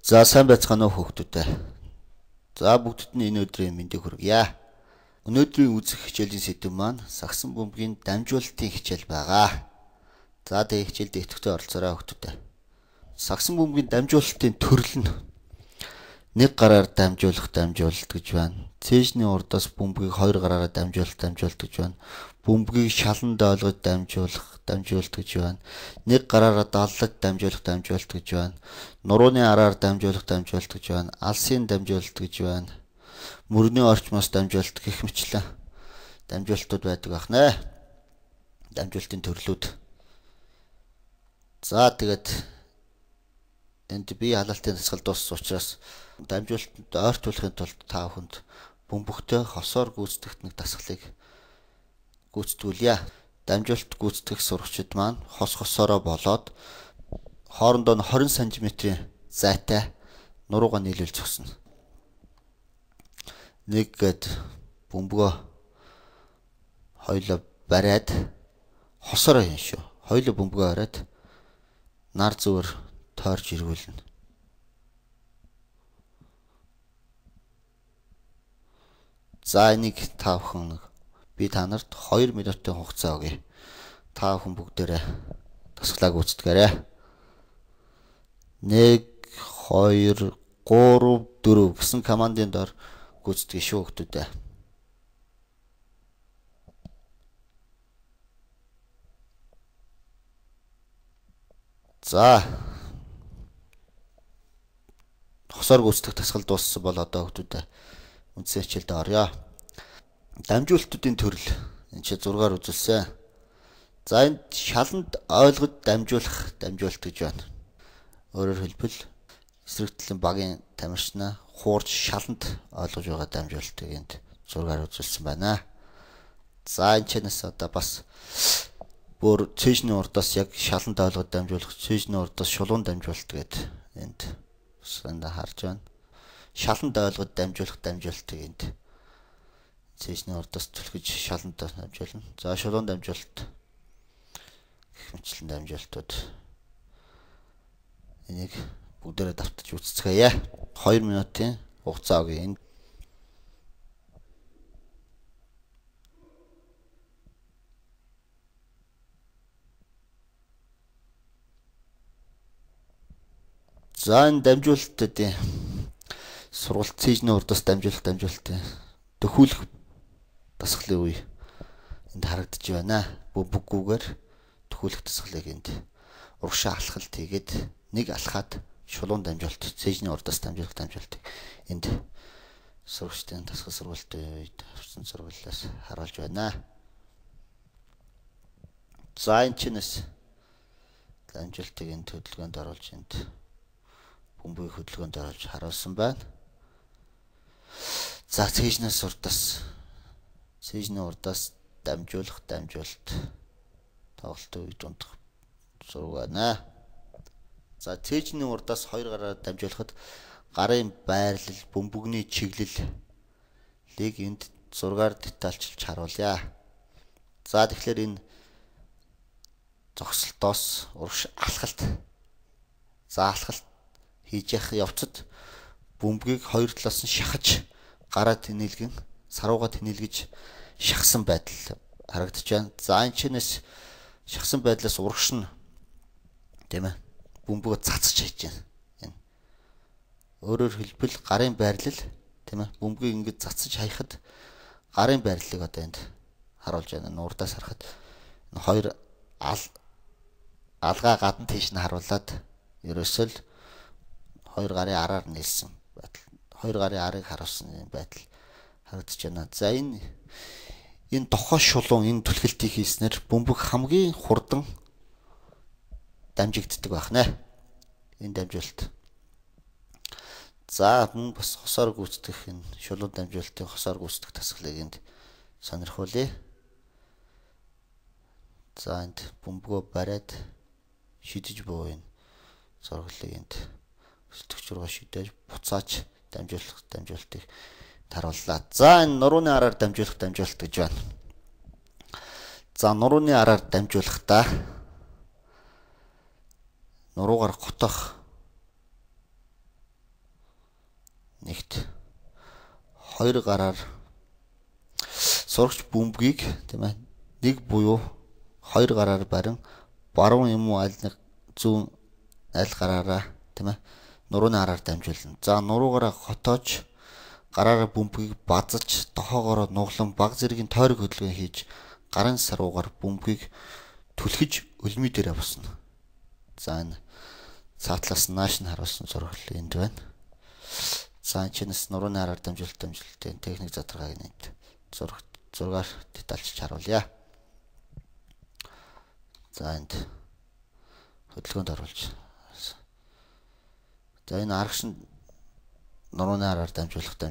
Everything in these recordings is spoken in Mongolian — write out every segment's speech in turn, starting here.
За сайн байцгаана уу хүүхдүүдээ. За бүгдд нь энэ өдрийн мэндийг хүргье. Өнөөдрийн үзэх хичээлийн сэдэв маань сагсан бөмбөгийн дамжуулалтын хичээл байгаа. За тэгээ хичээлд идэвхтэй оролцоорой хүүхдүүдээ. Сагсан бөмбөгийн дамжуулалтын төрөл нь нэг гараар дамжуулалт гэж байна. Цээжний урдаас бөмбөгийг хоёр гараараа дамжуулалт гэж байна. Бөмбөгийг шалан доолгож дамжуулалт гэж байна. Нэг гараараа даллаж дамжуулалт гэж байна. Нурууны араар дамжуулалт гэж байна. Алсын дамжуулалт гэж байна. Мөрний орчмоос дамжуулалт гэх мэтлэн дамжуулалтууд байдаг байна. Дамжуулалтын төрлүүд. За тэгээд энд би халаалтын дасгал дууссан учраас дамжуулалтанд ойртуулахын тулд та бүхэнд бөмбөгтэй хосоор гүйцэтгэх нэг дасгалыг гүйцэтгүүлье. Дамжуулалт гүйцэтгэх сурагчид маань хосоороо болоод хоорондоо 20 см-ийн зайтай нуруугаа нийлүүл зогсно. Нэг гээд бөмбөгөө хоёулаа бариад хосоороо хийн шүү. Хоёулаа бөмбөгөө бариад нар зүгээр тойрж иргүүлнэ. За энийг та бүхэн би та нарт 2 минутын хугацаа өгье. Та бүхэн бүгдээрээ дасгалаа гүйцэтгээрэй. 1 2 3 4 гэсэн командын дор гүйцэтгэе шүү хүүхдүүдээ. За хосоор гүйцэтгэх дасгал дууссан бол одоо хүүхдүүдээ үндсэн хичээлдээ орё. Дамжуулалтуудын төрөл энэ чи 6-аар үзүүлсэн. За энд шаланд ойлгож дамжуулах дамжуулалт гэж байна. Өөрөөр хэлбэл эсрэг талын багийн тамирчнаа хуурж шаланд ойлгож байгаа дамжуулалтыг энд 6-аар үзүүлсэн байна. За энэ чэнэс одоо бас бүр цээжний урдаас яг шаланд ойлгож дамжуулах, цээжний урдаас шулуун дамжуулалт гэдэг энд санда харж байна. Шаланд ойлгож дамжуулах дамжуулалтыг энд цээжний урдаас түлхэж шаланд дамжуулна. За шулуун дамжуулалт гэх мэтлэн дамжуулалтууд энийг бүгдээрээ давтаж үзцгээе. 2 минутын хугацаа өгье. За энэ дамжуулалтуудын сургалт цээжний урдаас дамжуулалтын төхүүлэх дасгалын үе энд харагдаж байна. Бөмбөггүйгээр төхүүлэх дасгалыг энд урагшаа алхалт хийгээд нэг алхаад шулуун дамжуулалт цээжний урдаас дамжуулалтыг энд сурагчдын дасгал сургалтын үед авсан сургуулиас харуулж байна. За энэ чинээс дамжуулалтыг энд хөдөлгөөнд оруулж энд бөмбөгийг хөдөлгөөнд оруулж харуулсан байна. За цээжний урдаас дамжуулалт тоглолтын үед дундах зураг байна. За цээжний урдаас 2 гараар дамжуулахад гарын байрлал, бөмбөгний чиглэлийг энд 6-аар детальчилж харуулъя. За тэгэхээр энэ зогсолтоос урагш алхалт. За алхалт хийж явах явцад бөмбөгийг хоёр талаас нь шахаж гараа тэнэлгэн сарууга тэнэлгэж шахсан байдал харагдаж байна. За энэ чинээс шахсан байдлаас урагш нь тийм ээ бөмбөгөө цацж хийж байна. Энэ өөрөөр хэлбэл гарын байрлал тийм ээ бөмбөгийг ингэж цацж хаяхад гарын байрлалыг одоо энд харуулж байна. Нуурдаас харахад энэ хоёр алгаа гадна тийш нь харуулад ерөөсөө л хоёр гарын араар нийлсэн байдал. Хоёр гарын арыг харуулсан байдал харагдаж байна. За энэ дохоо шулуун энэ түлхэлтийг хийснээр бөмбөг хамгийн хурдан дамжигддаг байна. Энэ дамжуулалт. За мөн бас хосоор гүйцэтгэх энэ шулуун дамжуулалтын хосоор гүйцэтгэх дасгалыг энд сонирхуулъя. За энд бөмбөгөө бариад шидэж буй энэ зурглалыг энд өсөлтөгч рүү шидэж буцааж дамжуулалтыг харууллаа. За энэ нурууны араар дамжуулалт гэж байна. За нурууны араар дамжуулахдаа нуруугаар готох нэгт хоёр гараар сурагч бөмбөгийг тийм ээ нэг буюу хоёр гараар барин баруун юм уу аль нэг зүүн аль гараараа тийм ээ нурууны хараар дамжуулна. За нуруугаараа хотоож гараараа бөмбөгийг базаж дохоогоор нуглан баг зэргийн тойрог хөдөлгөөн хийж гарын саруугаар бөмбөгийг түлхэж өлмий дээрээ босно. За энэ цаатлаас нааш нь харуулсан зураг энд байна. За энэс нурууны хараар дамжуулалтын техник задаргааг нэт зургаар детальчилж харуулъя. За энд хөдөлгөөнд оруулж. За энэ аргач нь нурууны хараар дамжуулалт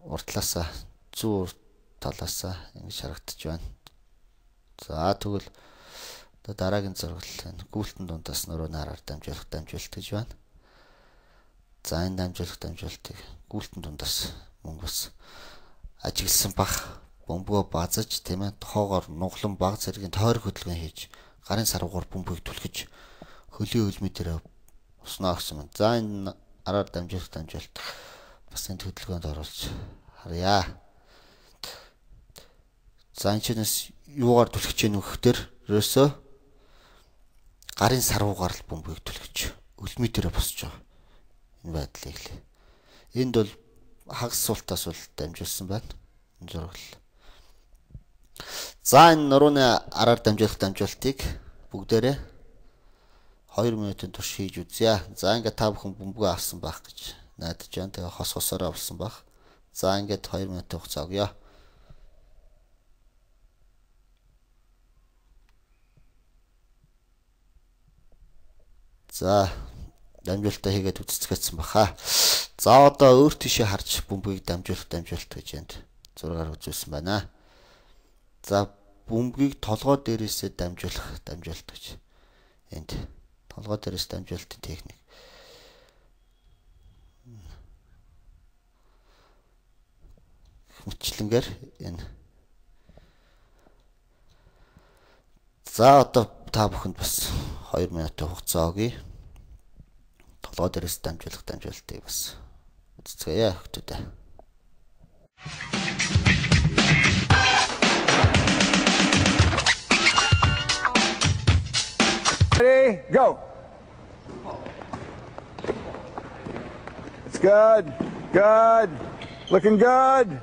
уртлаасаа зүүн талаасаа ингэж харагдаж байна. За тэгвэл дараагийн зураг гүйлтэн дундаас нурууны хараар дамжуулалт гэж байна. За энэ дамжуулалтыг гүйлтэн дундаас мөн бас ажигласан бах бөмбөгөө базаж тийм ээ тохоогоор нуглан баг зэргийн тойрог хөдөлгөөн хийж гарын саруугаар бөмбөгийг түлхэж хөлийн өлмий дээр уснаа гэсэн юм. За энэ араар дамжуулалт бас энэ хөдөлгөөнд оруулж харъя. За энэчнээс юугаар түлхэж яах нөхдөр ерөөсөө гарын саруугаар л бөмбөгийг түлхэж өлмий дээр босч байгаа. Энэ байдлыг л. Энд бол хагас суултаас бол дамжуулсан байна. Энэ зураг л. За энэ нурууны араар дамжуулалтыг бүгдээрээ 2 минутын турш хийж үзье. За ингээд та бүхэн бөмбөгөө авсан байх гэж найдаж байна. Тэгээ хосоороо авсан байх. За ингээд 2 минутын хугацаа өгье. За дамжуулалтаа хийгээд үзцгээсэн баха. За одоо өөр тийшээ харж бөмбөгийг дамжуулалт гэж энд зургаар үзүүлсэн байна. За бөмбөгийг толгой дээрээсээ дамжуулалт гэж энд толгой дээрээс дамжуулалтын техник. Хүчлэнгээр энэ. За одоо та бүхэнд бас 2 минутын хугацаа өгье. Толгой дээрээс дамжуулалтыг бас үзцгээе хүмүүстээ. Ready, go. It's good. Good. Looking good.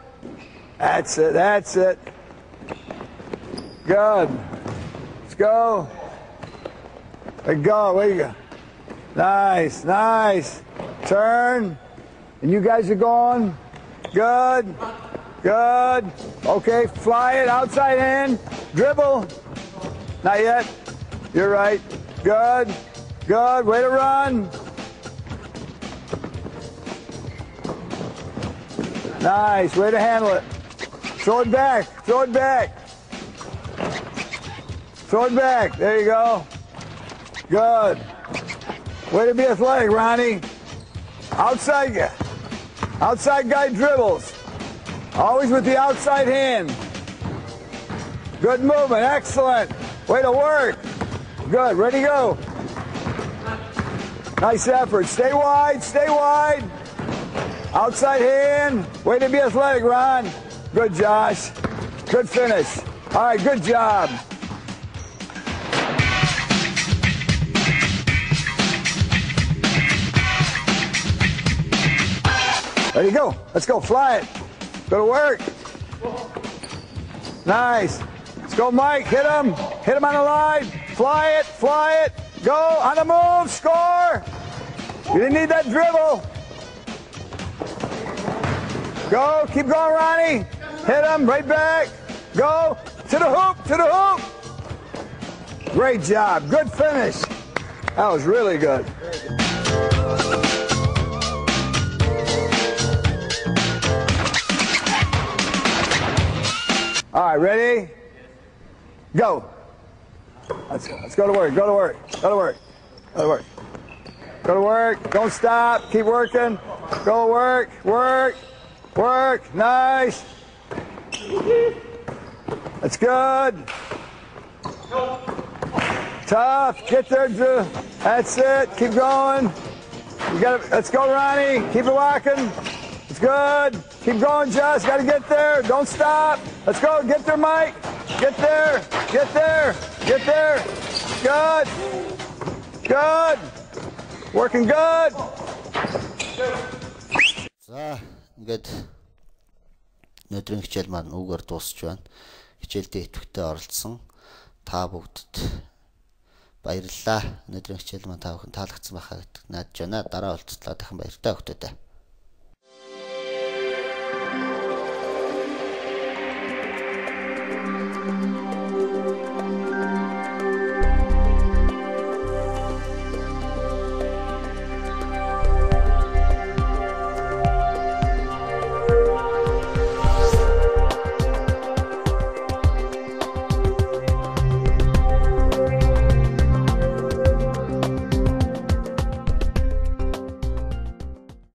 That's it. That's it. Good. Let's go. There you go. There you go. Nice. Nice. Turn. And you guys are going. Good. Good. Okay. Fly it. Outside in. Dribble. Not yet. You're right. Good. Good. Way to run. Nice. Way to handle it. Throw it back. Throw it back. Throw it back. There you go. Good. Way to be athletic, Ronnie. Outside guy dribbles. Always with the outside hand. Good movement. Excellent. Way to work. Good. Ready to go. Nice effort. Stay wide. Stay wide. Outside hand. Way to be athletic, Ron. Good, Josh. Good finish. All right, good job. Ready to go. Let's go. Fly it. Go to work. Nice. Let's go, Mike. Hit him. Hit him on the line. Fly it. Fly it. Go. On the move. Score. You didn't need that dribble. Go. Keep going, Ronnie. Hit him. Right back. Go. To the hoop. To the hoop. Great job. Good finish. That was really good. All right, ready? Go. Let's go. Let's go to work. Go to work. Go to work. Go to work. Go to work. Don't stop. Keep working. Go work. Work. Work. Nice. That's good. Tough. Get there, Drew. That's it. Keep going. You got it. Let's go, Ronnie. Keep it walking. It's good. Keep going, Josh. Got to get there. Don't stop. Let's go. Get there, Mike. Get there. Get there. Get there. Good. Good. Working good. За, ингээд өнөөдрийн хичээл маань үгээр дуусч байна. Хичээлдээ идэвхтэй оролцсон та бүгдд баярлалаа. Өнөөдрийн хичээл маань та бүхэн таалагдсан байхаа гэж найдаж байна. Дараа уулзтлаа дахин баяртай өгтөдөө.